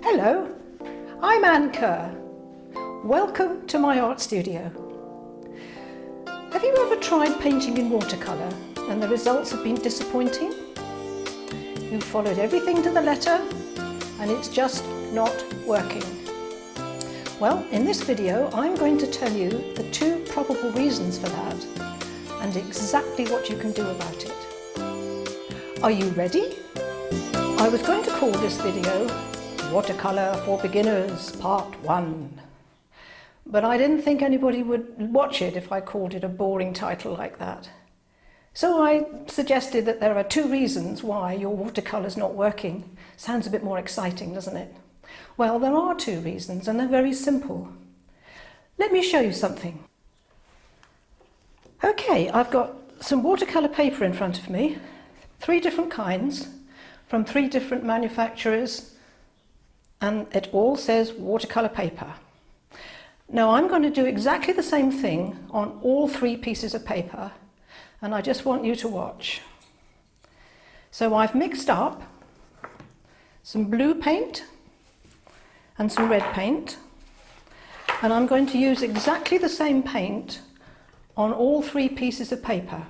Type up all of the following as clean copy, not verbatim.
Hello, I'm Anne Kerr. Welcome to my art studio. Have you ever tried painting in watercolour and the results have been disappointing? You've followed everything to the letter and it's just not working. Well, in this video I'm going to tell you the two probable reasons for that and exactly what you can do about it. Are you ready? I was going to call this video Watercolour for Beginners Part 1, but I didn't think anybody would watch it if I called it a boring title like that. So I suggested that there are two reasons why your watercolour's not working. Sounds a bit more exciting, doesn't it? Well, there are two reasons and they're very simple. Let me show you something. Okay, I've got some watercolour paper in front of me, 3 different kinds from 3 different manufacturers, and it all says watercolour paper. Now I'm going to do exactly the same thing on all 3 pieces of paper, and I just want you to watch. So I've mixed up some blue paint and some red paint, and I'm going to use exactly the same paint on all 3 pieces of paper.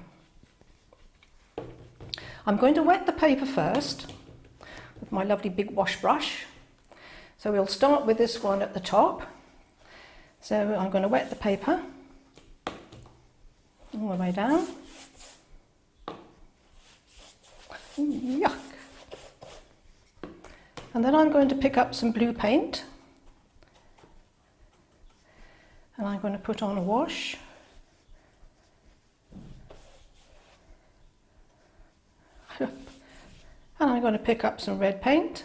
I'm going to wet the paper first with my lovely big wash brush. So we'll start with this one at the top. So I'm going to wet the paper all the way down. Yuck! And then I'm going to pick up some blue paint and I'm going to put on a wash. And I'm going to pick up some red paint.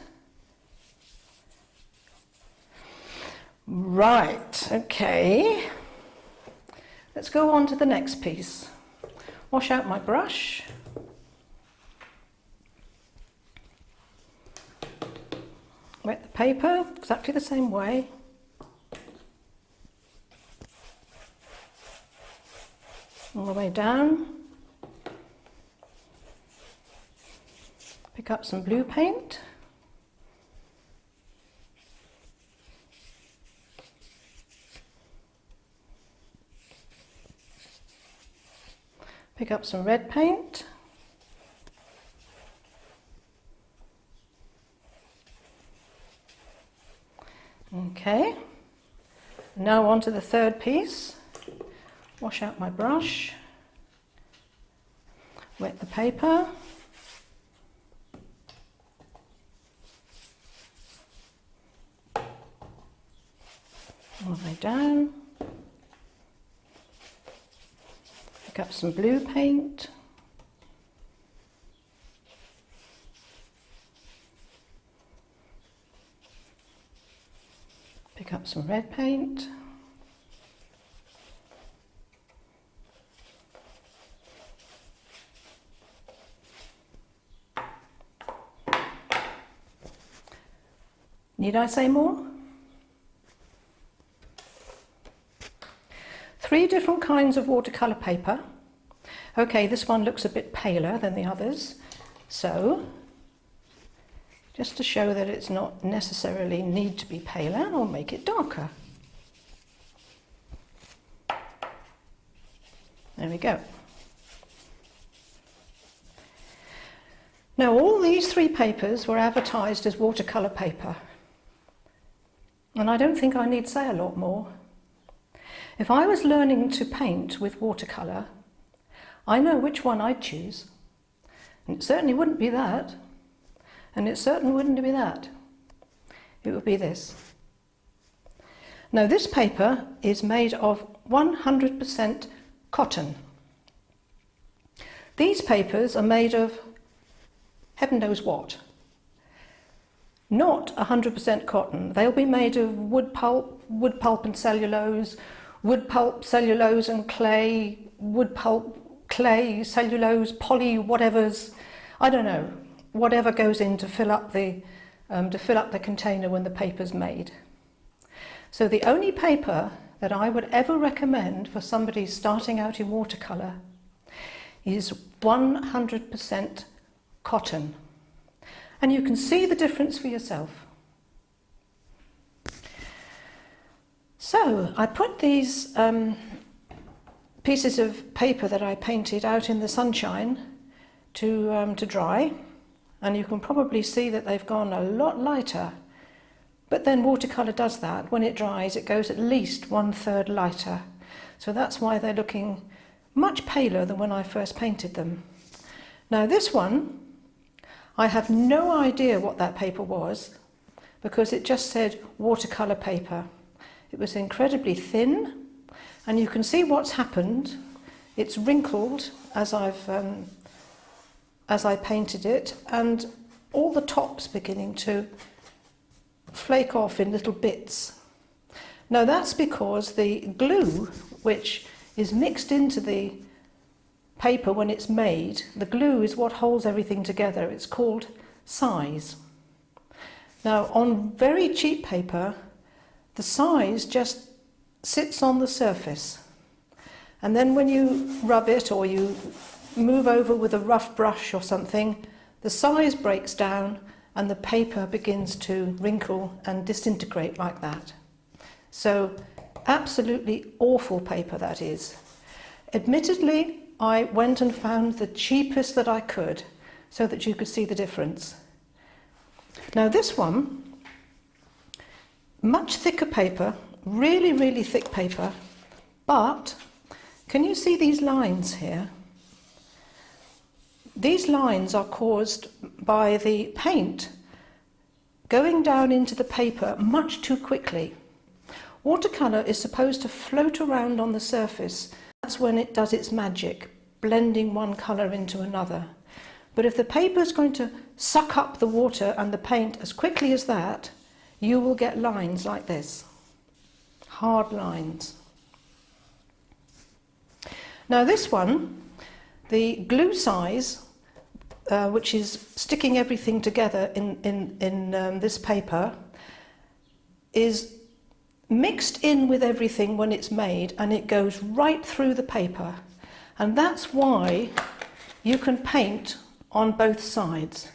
Right, okay. Let's go on to the next piece. Wash out my brush. Wet the paper exactly the same way. All the way down. Pick up some blue paint. Pick up some red paint. Okay, now on to the third piece. Wash out my brush. Wet the paper. All the way down. Pick up some blue paint. Pick up some red paint. Need I say more? 3 different kinds of watercolour paper. Okay, this one looks a bit paler than the others, so just to show that it's not necessarily need to be paler, I'll make it darker. There we go. Now all these 3 papers were advertised as watercolour paper, and I don't think I need say a lot more. If I was learning to paint with watercolour, I know which one I'd choose. And it certainly wouldn't be that. And it certainly wouldn't be that. It would be this. Now this paper is made of 100% cotton. These papers are made of heaven knows what. Not 100% cotton. They'll be made of wood pulp and cellulose, wood pulp, cellulose and clay, wood pulp, clay, cellulose, poly, whatevers, I don't know, whatever goes in to fill up the container when the paper's made. So the only paper that I would ever recommend for somebody starting out in watercolour is 100% cotton. And you can see the difference for yourself. So I put these pieces of paper that I painted out in the sunshine to dry, and you can probably see that they've gone a lot lighter. But then watercolour does that. When it dries, it goes at least 1/3 lighter. So that's why they're looking much paler than when I first painted them. Now this one, I have no idea what that paper was, because it just said watercolour paper. It was incredibly thin, and you can see what's happened. It's wrinkled as I painted it, and all the top's beginning to flake off in little bits. Now that's because the glue, which is mixed into the paper when it's made, the glue is what holds everything together. It's called size. Now on very cheap paper, the size just sits on the surface, and then when you rub it or you move over with a rough brush or something, the size breaks down and the paper begins to wrinkle and disintegrate like that. So absolutely awful paper that is. Admittedly, I went and found the cheapest that I could so that you could see the difference. Now this one, much thicker paper, really, really thick paper, but can you see these lines here? These lines are caused by the paint going down into the paper much too quickly. Watercolour is supposed to float around on the surface. That's when it does its magic, blending one colour into another. But if the paper is going to suck up the water and the paint as quickly as that, you will get lines like this, hard lines. Now this one, the glue size, which is sticking everything together in this paper, is mixed in with everything when it's made, and it goes right through the paper. And that's why you can paint on both sides.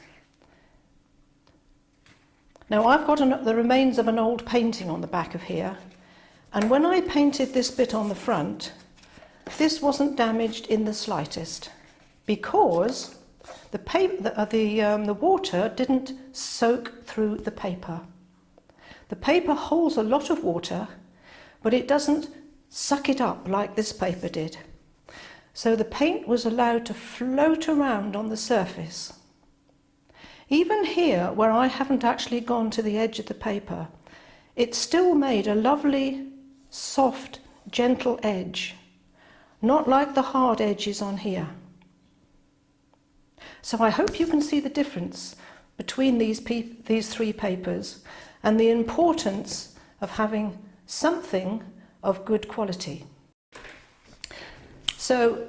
Now I've got the remains of an old painting on the back of here, and when I painted this bit on the front, this wasn't damaged in the slightest, because the water didn't soak through the paper. The paper holds a lot of water, but it doesn't suck it up like this paper did. So the paint was allowed to float around on the surface. Even here, where I haven't actually gone to the edge of the paper, it still made a lovely, soft, gentle edge, not like the hard edges on here. So I hope you can see the difference between these three papers and the importance of having something of good quality. So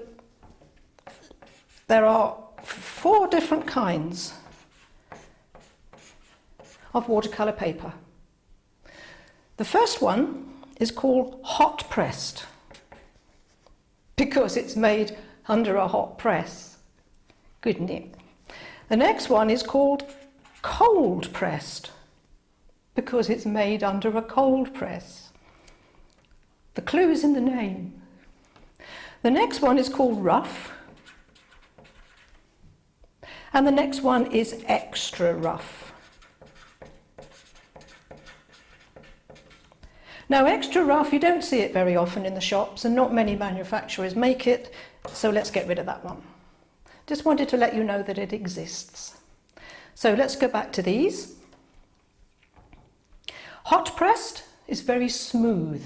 there are 4 different kinds of watercolour paper. The first one is called hot pressed, because it's made under a hot press. Good, isn't it? The next one is called cold pressed, because it's made under a cold press. The clue is in the name. The next one is called rough, and the next one is extra rough. Now extra rough, you don't see it very often in the shops, and not many manufacturers make it, so let's get rid of that one. Just wanted to let you know that it exists. So let's go back to these. Hot pressed is very smooth.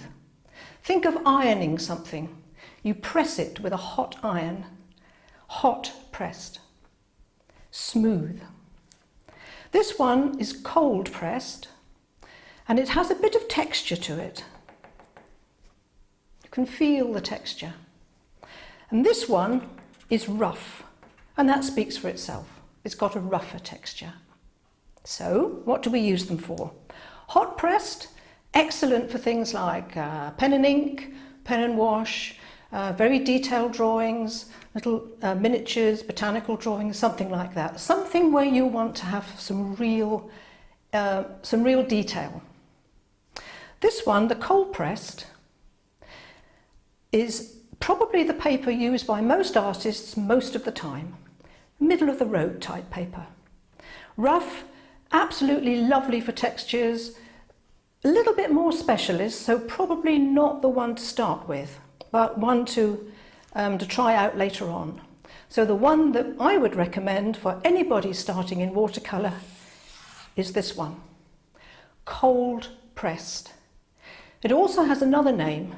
Think of ironing something. You press it with a hot iron. Hot pressed. Smooth. This one is cold pressed, and it has a bit of texture to it. You can feel the texture. And this one is rough, and that speaks for itself. It's got a rougher texture. So, what do we use them for? Hot pressed, excellent for things like pen and ink, pen and wash, very detailed drawings, little miniatures, botanical drawings, something like that. Something where you want to have some real detail. This one, the cold pressed, is probably the paper used by most artists most of the time. Middle of the road type paper. Rough, absolutely lovely for textures, a little bit more specialist, so probably not the one to start with, but one to try out later on. So the one that I would recommend for anybody starting in watercolour is this one, cold pressed. It also has another name,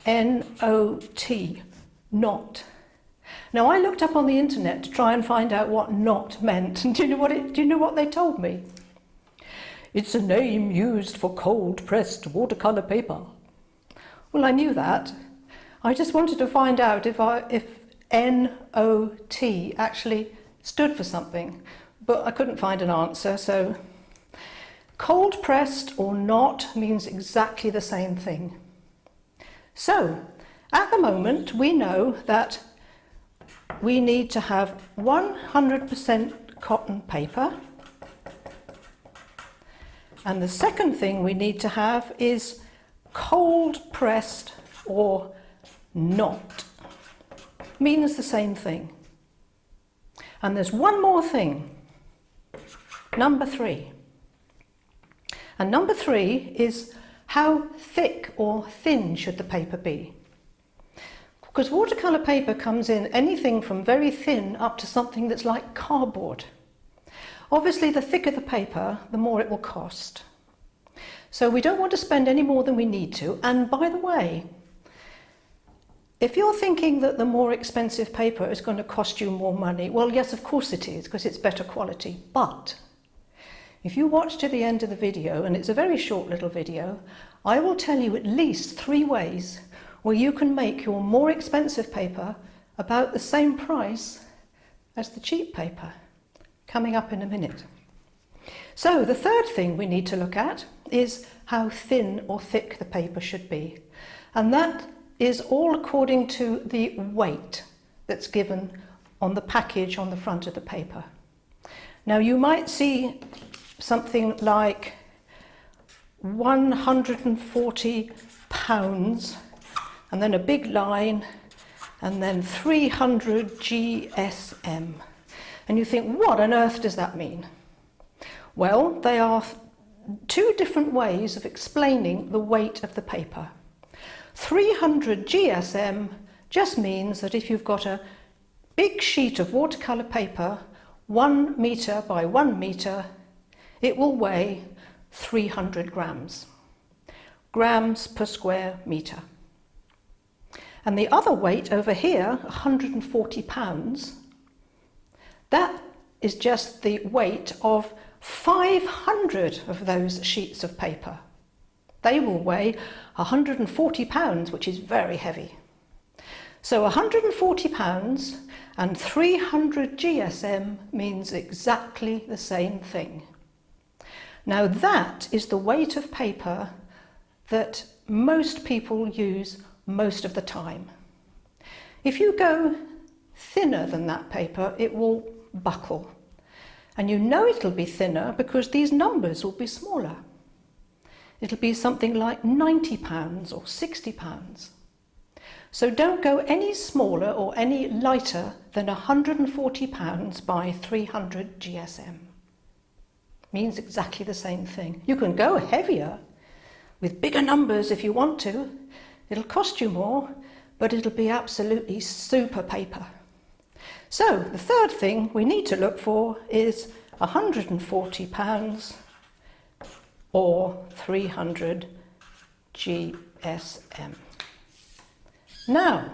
N-O-T, not. Now I looked up on the internet to try and find out what not meant, and do you know what they told me? It's a name used for cold pressed watercolour paper. Well, I knew that. I just wanted to find out if N-O-T actually stood for something, but I couldn't find an answer, so cold pressed or not means exactly the same thing. So, at the moment we know that we need to have 100% cotton paper, and the second thing we need to have is cold pressed or not. Means the same thing. And there's one more thing, number 3. And number 3 is how thick or thin should the paper be? Because watercolour paper comes in anything from very thin up to something that's like cardboard. Obviously, the thicker the paper, the more it will cost. So we don't want to spend any more than we need to. And by the way, if you're thinking that the more expensive paper is going to cost you more money, well, yes, of course it is, because it's better quality. But if you watch to the end of the video, and it's a very short little video, I will tell you at least 3 ways where you can make your more expensive paper about the same price as the cheap paper. Coming up in a minute. So the third thing we need to look at is how thin or thick the paper should be. And that is all according to the weight that's given on the package on the front of the paper. Now you might see something like 140 pounds and then a big line and then 300 GSM. And you think, what on earth does that mean? Well, they are 2 different ways of explaining the weight of the paper. 300 GSM just means that if you've got a big sheet of watercolour paper, 1 metre by 1 metre, it will weigh 300 grams. Grams per square metre. And the other weight over here, 140 pounds, that is just the weight of 500 of those sheets of paper. They will weigh 140 pounds, which is very heavy. So 140 pounds and 300 GSM means exactly the same thing. Now that is the weight of paper that most people use most of the time. If you go thinner than that paper, it will buckle. And you know it'll be thinner because these numbers will be smaller. It'll be something like 90 pounds or 60 pounds. So don't go any smaller or any lighter than 140 pounds by 300 GSM. Means exactly the same thing. You can go heavier with bigger numbers if you want to. It'll cost you more, but it'll be absolutely super paper. So the third thing we need to look for is 140 pounds or 300 GSM. Now,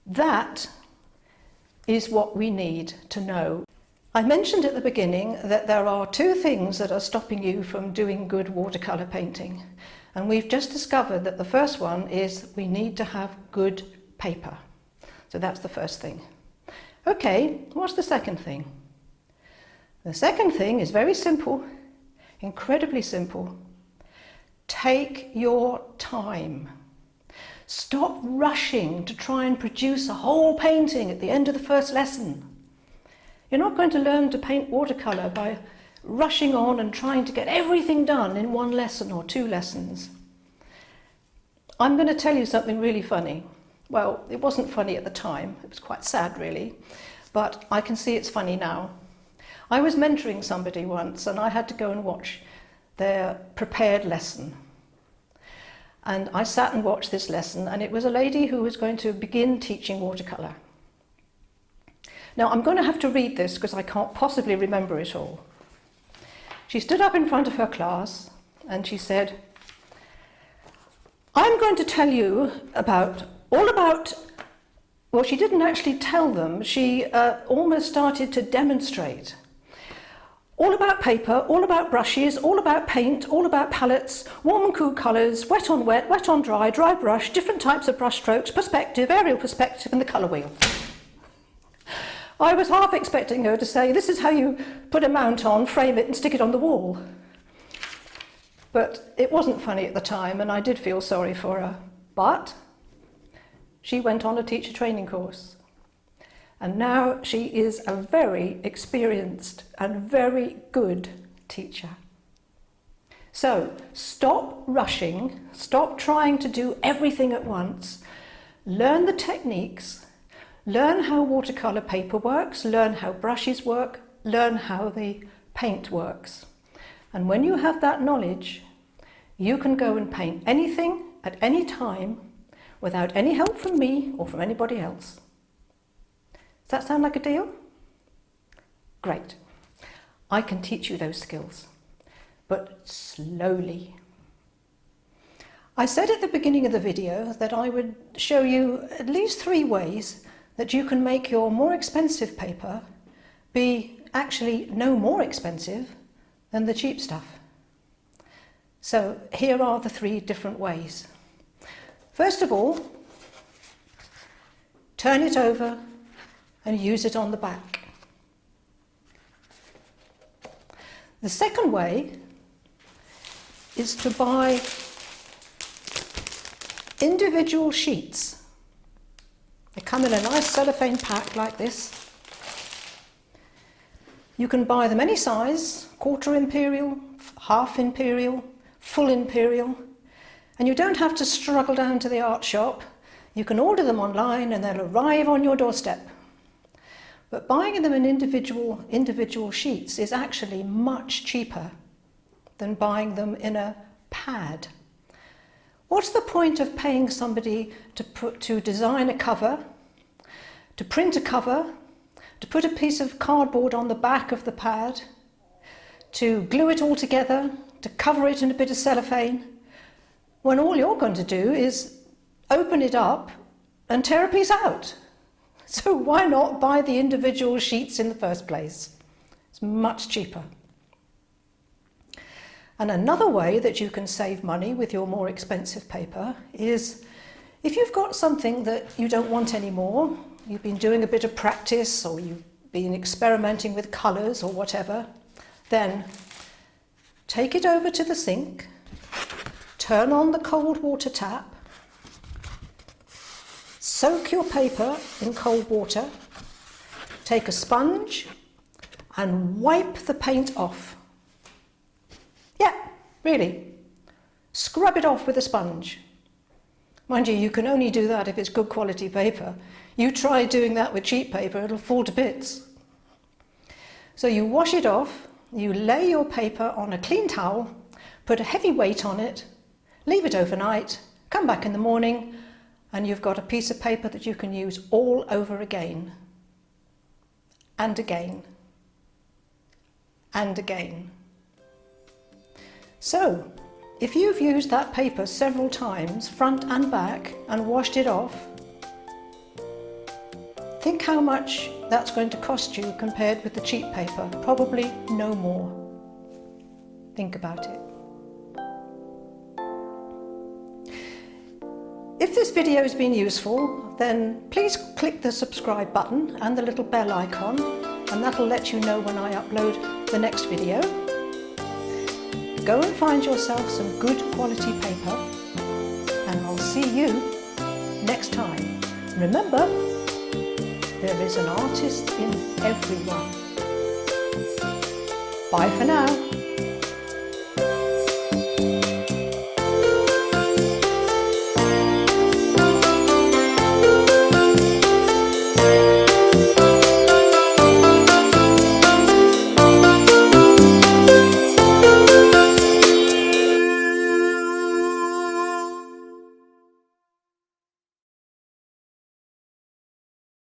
that is what we need to know. I mentioned at the beginning that there are 2 things that are stopping you from doing good watercolour painting. And we've just discovered that the first one is we need to have good paper. So that's the first thing. Okay, what's the second thing? The second thing is very simple, incredibly simple. Take your time. Stop rushing to try and produce a whole painting at the end of the first lesson. You're not going to learn to paint watercolour by rushing on and trying to get everything done in one lesson or 2 lessons. I'm going to tell you something really funny. Well, it wasn't funny at the time, it was quite sad really, but I can see it's funny now. I was mentoring somebody once and I had to go and watch their prepared lesson. And I sat and watched this lesson, and it was a lady who was going to begin teaching watercolour. Now I'm going to have to read this because I can't possibly remember it all. She stood up in front of her class and she said, I'm going to tell you all about, well, she didn't actually tell them, she almost started to demonstrate. All about paper, all about brushes, all about paint, all about palettes, warm and cool colours, wet on dry, dry brush, different types of brush strokes, perspective, aerial perspective and the colour wheel. I was half expecting her to say, this is how you put a mount on, frame it and stick it on the wall. But it wasn't funny at the time and I did feel sorry for her. But she went on a teacher training course. And now she is a very experienced and very good teacher. So stop rushing, stop trying to do everything at once, learn the techniques, learn how watercolour paper works, learn how brushes work, learn how the paint works. And when you have that knowledge, you can go and paint anything at any time without any help from me or from anybody else. Does that sound like a deal? Great. I can teach you those skills, but slowly. I said at the beginning of the video that I would show you at least 3 ways that you can make your more expensive paper be actually no more expensive than the cheap stuff. So here are the 3 different ways. First of all, turn it over and use it on the back. The second way is to buy individual sheets. They come in a nice cellophane pack like this. You can buy them any size, 1/4 imperial, 1/2 imperial, full imperial, and you don't have to struggle down to the art shop. You can order them online and they'll arrive on your doorstep. But buying them in individual sheets is actually much cheaper than buying them in a pad. What's the point of paying somebody to design a cover, to print a cover, to put a piece of cardboard on the back of the pad, to glue it all together, to cover it in a bit of cellophane, when all you're going to do is open it up and tear a piece out? So why not buy the individual sheets in the first place? It's much cheaper. And another way that you can save money with your more expensive paper is if you've got something that you don't want anymore, you've been doing a bit of practice or you've been experimenting with colours or whatever, then take it over to the sink, turn on the cold water tap, soak your paper in cold water, take a sponge and wipe the paint off. Yeah, really. Scrub it off with a sponge. Mind you, you can only do that if it's good quality paper. You try doing that with cheap paper, it'll fall to bits. So you wash it off, you lay your paper on a clean towel, put a heavy weight on it, leave it overnight, come back in the morning, and you've got a piece of paper that you can use all over again. And again. And again. So, if you've used that paper several times, front and back, and washed it off, think how much that's going to cost you compared with the cheap paper. Probably no more. Think about it. If this video has been useful, then please click the subscribe button and the little bell icon, and that'll let you know when I upload the next video. Go and find yourself some good quality paper, and I'll see you next time. Remember, there is an artist in everyone. Bye for now.